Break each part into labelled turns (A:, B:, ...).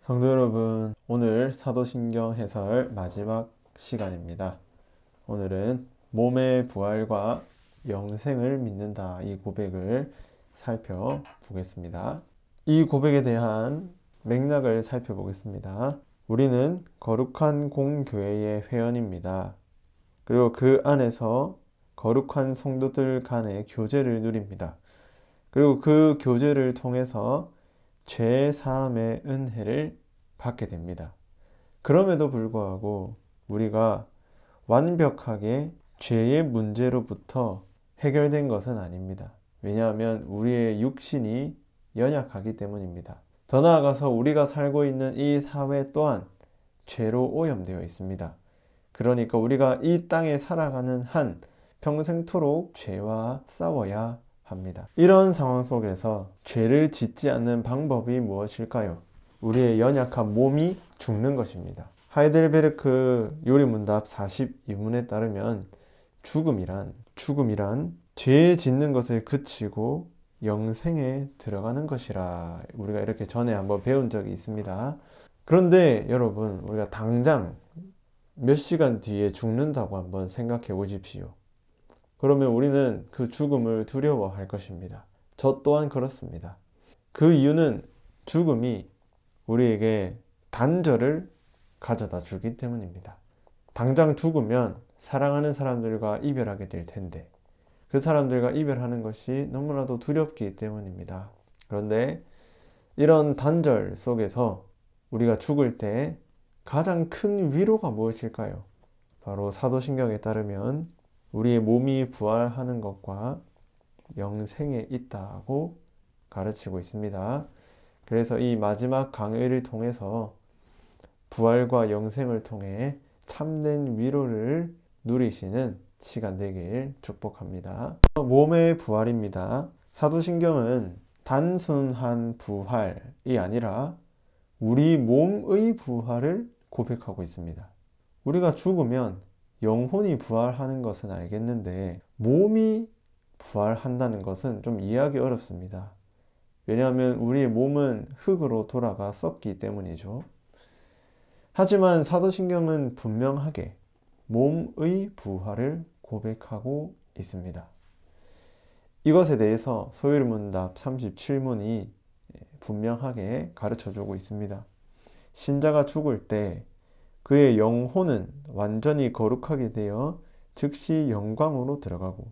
A: 성도 여러분, 오늘 사도신경 해설 마지막 시간입니다. 오늘은 몸의 부활과 영생을 믿는다, 이 고백을 살펴보겠습니다. 이 고백에 대한 맥락을 살펴보겠습니다. 우리는 거룩한 공교회의 회원입니다. 그리고 그 안에서 거룩한 성도들 간의 교제를 누립니다. 그리고 그 교제를 통해서 죄 사함의 은혜를 받게 됩니다. 그럼에도 불구하고 우리가 완벽하게 죄의 문제로부터 해결된 것은 아닙니다. 왜냐하면 우리의 육신이 연약하기 때문입니다. 더 나아가서 우리가 살고 있는 이 사회 또한 죄로 오염되어 있습니다. 그러니까 우리가 이 땅에 살아가는 한 평생토록 죄와 싸워야 합니다. 이런 상황 속에서 죄를 짓지 않는 방법이 무엇일까요? 우리의 연약한 몸이 죽는 것입니다. 하이델베르크 요리문답 42문에 따르면 죽음이란 죄 짓는 것을 그치고 영생에 들어가는 것이라, 우리가 이렇게 전에 한번 배운 적이 있습니다. 그런데 여러분, 우리가 당장 몇 시간 뒤에 죽는다고 한번 생각해 보십시오. 그러면 우리는 그 죽음을 두려워할 것입니다. 저 또한 그렇습니다. 그 이유는 죽음이 우리에게 단절을 가져다 주기 때문입니다. 당장 죽으면 사랑하는 사람들과 이별하게 될 텐데 그 사람들과 이별하는 것이 너무나도 두렵기 때문입니다. 그런데 이런 단절 속에서 우리가 죽을 때 가장 큰 위로가 무엇일까요? 바로 사도신경에 따르면 우리의 몸이 부활하는 것과 영생에 있다고 가르치고 있습니다. 그래서 이 마지막 강의를 통해서 부활과 영생을 통해 참된 위로를 누리시는 시간 되길 축복합니다. 몸의 부활입니다. 사도신경은 단순한 부활이 아니라 우리 몸의 부활을 고백하고 있습니다. 우리가 죽으면 영혼이 부활하는 것은 알겠는데 몸이 부활한다는 것은 좀 이해하기 어렵습니다. 왜냐하면 우리의 몸은 흙으로 돌아가 썩기 때문이죠. 하지만 사도신경은 분명하게 몸의 부활을 고백하고 있습니다. 이것에 대해서 소율문답 37문이 분명하게 가르쳐주고 있습니다. 신자가 죽을 때 그의 영혼은 완전히 거룩하게 되어 즉시 영광으로 들어가고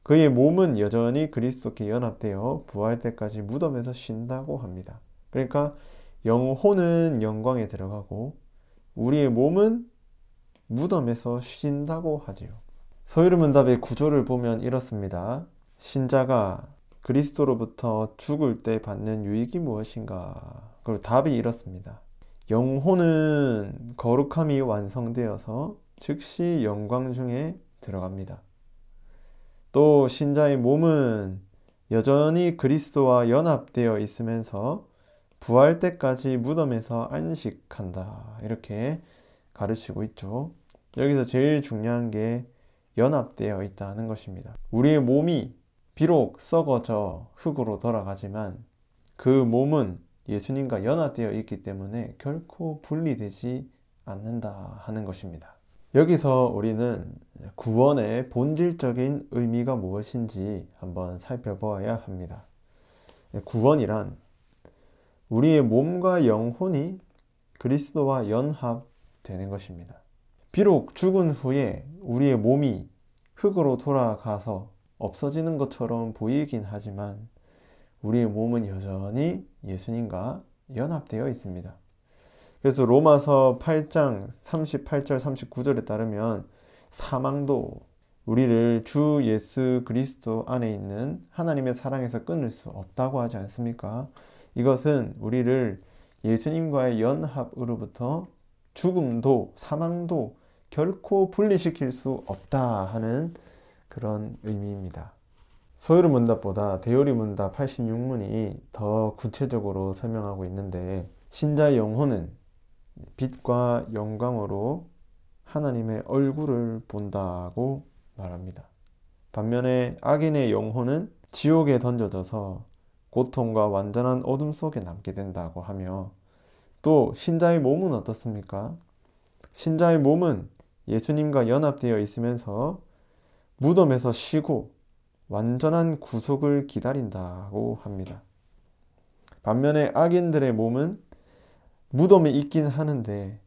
A: 그의 몸은 여전히 그리스도께 연합되어 부활 때까지 무덤에서 쉰다고 합니다. 그러니까 영혼은 영광에 들어가고 우리의 몸은 무덤에서 쉰다고 하지요. 소율문답의 구조를 보면 이렇습니다. 신자가 그리스도로부터 죽을 때 받는 유익이 무엇인가? 그리고 답이 이렇습니다. 영혼은 거룩함이 완성되어서 즉시 영광 중에 들어갑니다. 또 신자의 몸은 여전히 그리스도와 연합되어 있으면서 부활 때까지 무덤에서 안식한다, 이렇게 가르치고 있죠. 여기서 제일 중요한 게 연합되어 있다는 것입니다. 우리의 몸이 비록 썩어져 흙으로 돌아가지만 그 몸은 예수님과 연합되어 있기 때문에 결코 분리되지 않는다 하는 것입니다. 여기서 우리는 구원의 본질적인 의미가 무엇인지 한번 살펴보아야 합니다. 구원이란 우리의 몸과 영혼이 그리스도와 연합되는 것입니다. 비록 죽은 후에 우리의 몸이 흙으로 돌아가서 없어지는 것처럼 보이긴 하지만 우리의 몸은 여전히 예수님과 연합되어 있습니다. 그래서 로마서 8장 38절 39절에 따르면 사망도 우리를 주 예수 그리스도 안에 있는 하나님의 사랑에서 끊을 수 없다고 하지 않습니까? 이것은 우리를 예수님과의 연합으로부터 죽음도 사망도 결코 분리시킬 수 없다 하는 그런 의미입니다. 소율문답보다 대요리문답 86문이 더 구체적으로 설명하고 있는데, 신자의 영혼은 빛과 영광으로 하나님의 얼굴을 본다고 말합니다. 반면에 악인의 영혼은 지옥에 던져져서 고통과 완전한 어둠 속에 남게 된다고 하며, 또 신자의 몸은 어떻습니까? 신자의 몸은 예수님과 연합되어 있으면서 무덤에서 쉬고 완전한 구속을 기다린다고 합니다. 반면에 악인들의 몸은 무덤에 있긴 하는데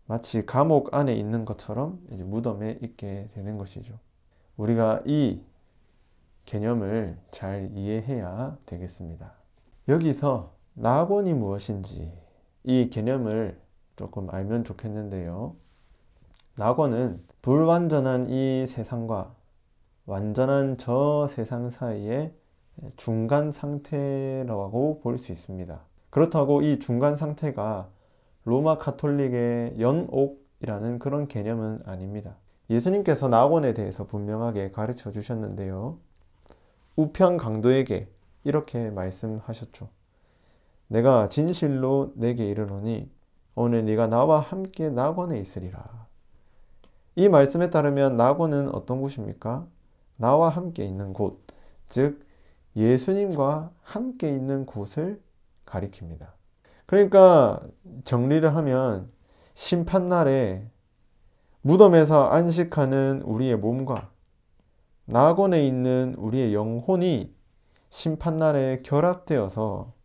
A: 마치 감옥 안에 있는 것처럼 이제 무덤에 있게 되는 것이죠. 우리가 이 개념을 잘 이해해야 되겠습니다. 여기서 낙원이 무엇인지 이 개념을 조금 알면 좋겠는데요. 낙원은 불완전한 이 세상과 완전한 저 세상 사이의 중간 상태라고 볼 수 있습니다. 그렇다고 이 중간 상태가 로마 가톨릭의 연옥이라는 그런 개념은 아닙니다. 예수님께서 낙원에 대해서 분명하게 가르쳐 주셨는데요. 우편 강도에게 이렇게 말씀하셨죠. 내가 진실로 내게 이르노니 오늘 네가 나와 함께 낙원에 있으리라. 이 말씀에 따르면 낙원은 어떤 곳입니까? 나와 함께 있는 곳, 즉 예수님과 함께 있는 곳을 가리킵니다. 그러니까 정리를 하면 심판날에 무덤에서 안식하는 우리의 몸과 낙원에 있는 우리의 영혼이 심판날에 결합되어서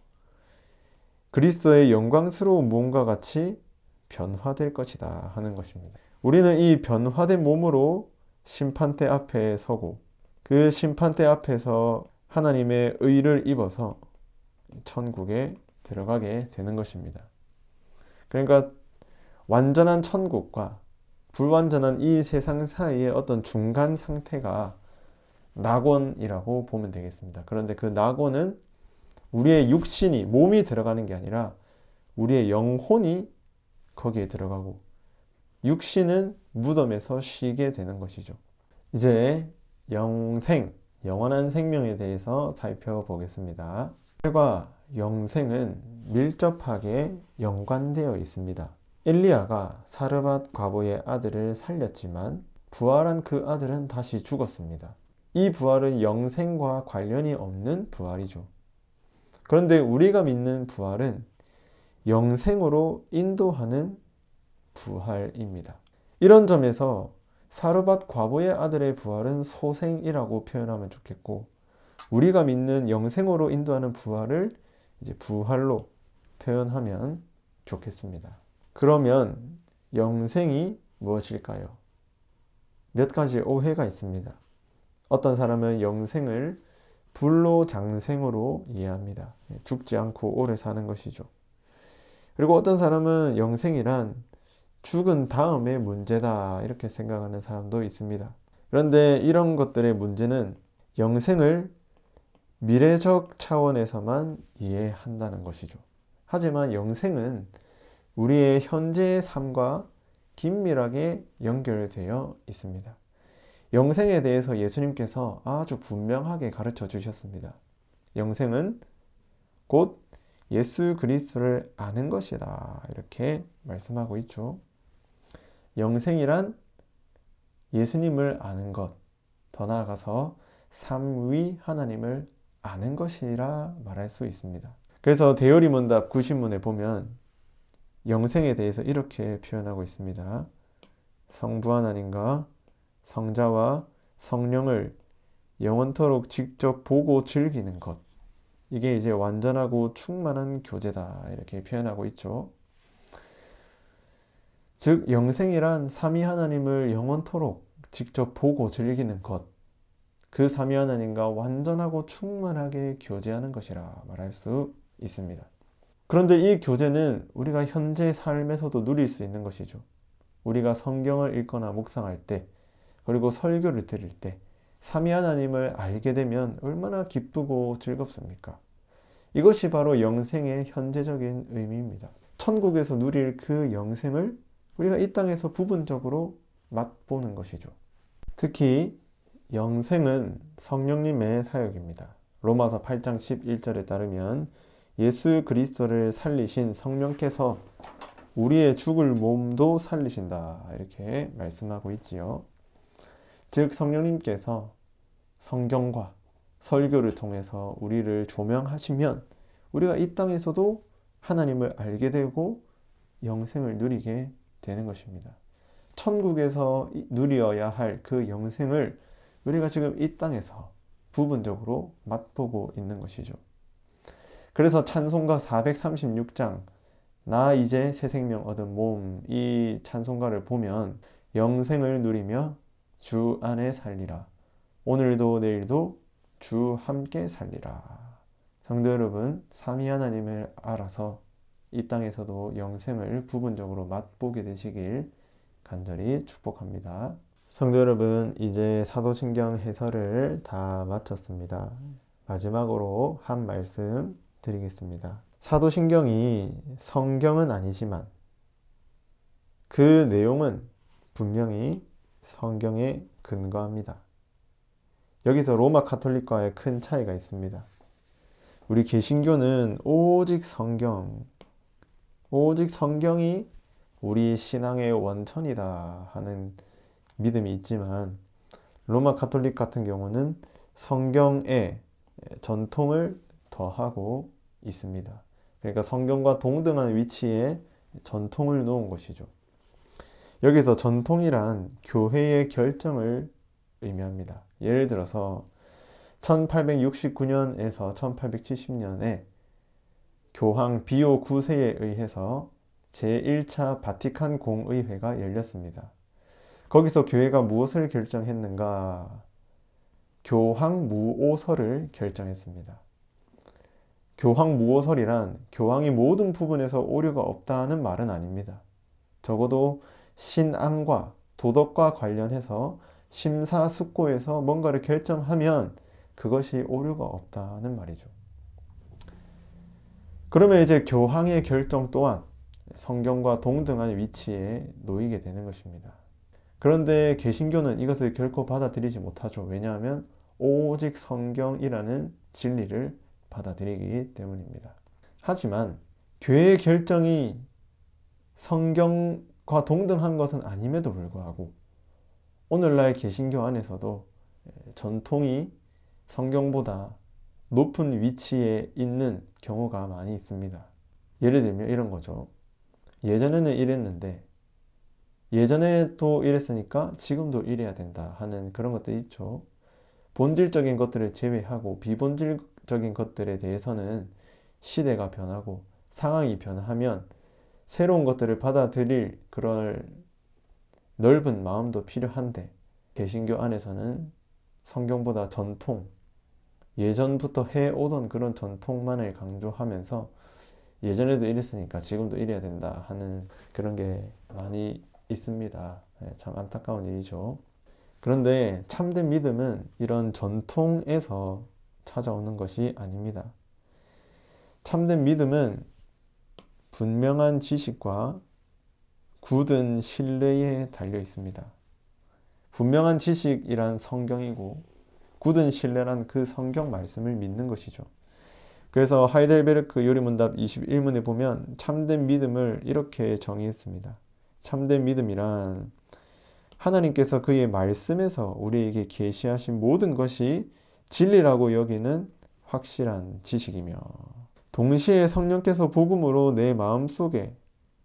A: 그리스도의 영광스러운 몸과 같이 변화될 것이다 하는 것입니다. 우리는 이 변화된 몸으로 심판대 앞에 서고 그 심판대 앞에서 하나님의 의를 입어서 천국에 들어가게 되는 것입니다. 그러니까 완전한 천국과 불완전한 이 세상 사이의 어떤 중간 상태가 낙원이라고 보면 되겠습니다. 그런데 그 낙원은 우리의 육신이, 몸이 들어가는 게 아니라 우리의 영혼이 거기에 들어가고 육신은 무덤에서 쉬게 되는 것이죠. 이제 영생, 영원한 생명에 대해서 살펴보겠습니다. 과 영생은 밀접하게 연관되어 있습니다. 엘리야가 사르밧 과부의 아들을 살렸지만 부활한 그 아들은 다시 죽었습니다. 이 부활은 영생과 관련이 없는 부활이죠. 그런데 우리가 믿는 부활은 영생으로 인도하는 부활입니다. 이런 점에서 사르밧 과부의 아들의 부활은 소생이라고 표현하면 좋겠고, 우리가 믿는 영생으로 인도하는 부활을 이제 부활로 표현하면 좋겠습니다. 그러면 영생이 무엇일까요? 몇 가지 오해가 있습니다. 어떤 사람은 영생을 불로장생으로 이해합니다. 죽지 않고 오래 사는 것이죠. 그리고 어떤 사람은 영생이란 죽은 다음의 문제다 이렇게 생각하는 사람도 있습니다. 그런데 이런 것들의 문제는 영생을 미래적 차원에서만 이해한다는 것이죠. 하지만 영생은 우리의 현재의 삶과 긴밀하게 연결되어 있습니다. 영생에 대해서 예수님께서 아주 분명하게 가르쳐 주셨습니다. 영생은 곧 예수 그리스도를 아는 것이다 이렇게 말씀하고 있죠. 영생이란 예수님을 아는 것, 더 나아가서 삼위 하나님을 아는 것이라 말할 수 있습니다. 그래서 대여리문답 90문에 보면 영생에 대해서 이렇게 표현하고 있습니다. 성부 하나님과 성자와 성령을 영원토록 직접 보고 즐기는 것, 이게 이제 완전하고 충만한 교제다 이렇게 표현하고 있죠. 즉 영생이란 삼위 하나님을 영원토록 직접 보고 즐기는 것, 그 삼위 하나님과 완전하고 충만하게 교제하는 것이라 말할 수 있습니다. 그런데 이 교제는 우리가 현재 삶에서도 누릴 수 있는 것이죠. 우리가 성경을 읽거나 묵상할 때, 그리고 설교를 들을 때 삼위 하나님을 알게 되면 얼마나 기쁘고 즐겁습니까? 이것이 바로 영생의 현재적인 의미입니다. 천국에서 누릴 그 영생을 우리가 이 땅에서 부분적으로 맛보는 것이죠. 특히 영생은 성령님의 사역입니다. 로마서 8장 11절에 따르면 예수 그리스도를 살리신 성령께서 우리의 죽을 몸도 살리신다 이렇게 말씀하고 있지요. 즉 성령님께서 성경과 설교를 통해서 우리를 조명하시면 우리가 이 땅에서도 하나님을 알게 되고 영생을 누리게 되는 것입니다. 천국에서 누려야 할 그 영생을 우리가 지금 이 땅에서 부분적으로 맛보고 있는 것이죠. 그래서 찬송가 436장 나 이제 새 생명 얻은 몸, 이 찬송가를 보면 영생을 누리며 주 안에 살리라. 오늘도 내일도 주 함께 살리라. 성도 여러분, 삼위 하나님을 알아서 이 땅에서도 영생을 부분적으로 맛보게 되시길 간절히 축복합니다. 성도 여러분, 이제 사도신경 해설을 다 마쳤습니다. 마지막으로 한 말씀 드리겠습니다. 사도신경이 성경은 아니지만 그 내용은 분명히 성경에 근거합니다. 여기서 로마 카톨릭과의 큰 차이가 있습니다. 우리 개신교는 오직 성경이 우리 신앙의 원천이다 하는 믿음이 있지만 로마 카톨릭 같은 경우는 성경에 전통을 더하고 있습니다. 그러니까 성경과 동등한 위치에 전통을 놓은 것이죠. 여기서 전통이란 교회의 결정을 의미합니다. 예를 들어서 1869년에서 1870년에 교황 비오 9세에 의해서 제1차 바티칸 공의회가 열렸습니다. 거기서 교회가 무엇을 결정했는가? 교황 무오설을 결정했습니다. 교황 무오설이란 교황이 모든 부분에서 오류가 없다는 말은 아닙니다. 적어도 신앙과 도덕과 관련해서 심사숙고해서 뭔가를 결정하면 그것이 오류가 없다는 말이죠. 그러면 이제 교황의 결정 또한 성경과 동등한 위치에 놓이게 되는 것입니다. 그런데 개신교는 이것을 결코 받아들이지 못하죠. 왜냐하면 오직 성경이라는 진리를 받아들이기 때문입니다. 하지만 교회의 결정이 성경과 동등한 것은 아님에도 불구하고 오늘날 개신교 안에서도 전통이 성경보다 높은 위치에 있는 경우가 많이 있습니다. 예를 들면 이런 거죠. 예전에는 이랬는데 예전에도 이랬으니까 지금도 이래야 된다 하는 그런 것들이 있죠. 본질적인 것들을 제외하고 비본질적인 것들에 대해서는 시대가 변하고 상황이 변하면 새로운 것들을 받아들일 그런 넓은 마음도 필요한데 개신교 안에서는 성경보다 전통, 예전부터 해오던 그런 전통만을 강조하면서 예전에도 이랬으니까 지금도 이래야 된다 하는 그런 게 많이 있습니다. 참 안타까운 일이죠. 그런데 참된 믿음은 이런 전통에서 찾아오는 것이 아닙니다. 참된 믿음은 분명한 지식과 굳은 신뢰에 달려 있습니다. 분명한 지식이란 성경이고 굳은 신뢰란 그 성경 말씀을 믿는 것이죠. 그래서 하이델베르크 요리문답 21문에 보면 참된 믿음을 이렇게 정의했습니다. 참된 믿음이란 하나님께서 그의 말씀에서 우리에게 계시하신 모든 것이 진리라고 여기는 확실한 지식이며 동시에 성령께서 복음으로 내 마음속에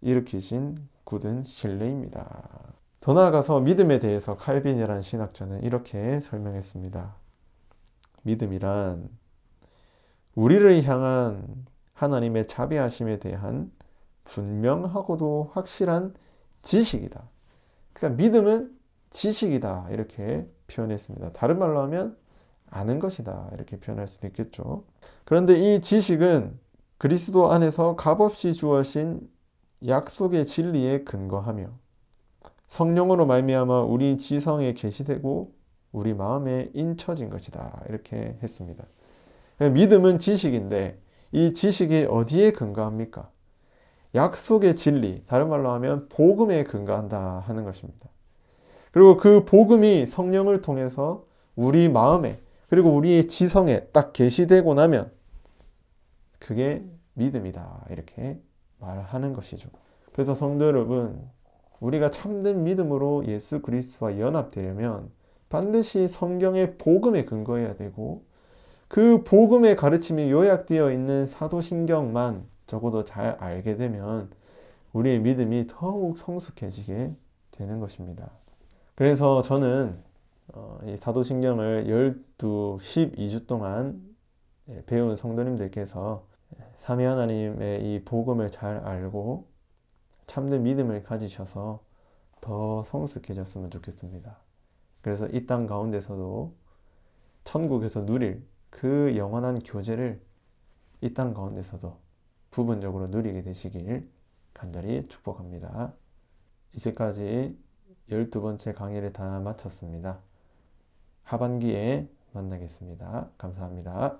A: 일으키신 굳은 신뢰입니다. 더 나아가서 믿음에 대해서 칼빈이라는 신학자는 이렇게 설명했습니다. 믿음이란 우리를 향한 하나님의 자비하심에 대한 분명하고도 확실한 지식이다. 그러니까 믿음은 지식이다 이렇게 표현했습니다. 다른 말로 하면 아는 것이다 이렇게 표현할 수도 있겠죠. 그런데 이 지식은 그리스도 안에서 값없이 주어진 약속의 진리에 근거하며 성령으로 말미암아 우리 지성에 계시되고 우리 마음에 인쳐진 것이다 이렇게 했습니다. 믿음은 지식인데 이 지식이 어디에 근거합니까? 약속의 진리, 다른 말로 하면 복음에 근거한다 하는 것입니다. 그리고 그 복음이 성령을 통해서 우리 마음에 그리고 우리의 지성에 딱 계시되고 나면 그게 믿음이다 이렇게 말하는 것이죠. 그래서 성도 여러분, 우리가 참된 믿음으로 예수 그리스도와 연합되려면 반드시 성경의 복음에 근거해야 되고 그 복음의 가르침이 요약되어 있는 사도신경만 적어도 잘 알게 되면 우리의 믿음이 더욱 성숙해지게 되는 것입니다. 그래서 저는 이 사도신경을 12주 동안 배운 성도님들께서 삼위 하나님의 이 복음을 잘 알고 참된 믿음을 가지셔서 더 성숙해졌으면 좋겠습니다. 그래서 이 땅 가운데서도 천국에서 누릴 그 영원한 교제를 이 땅 가운데서도 부분적으로 누리게 되시길 간절히 축복합니다. 이제까지 12번째 강의를 다 마쳤습니다. 하반기에 만나겠습니다. 감사합니다.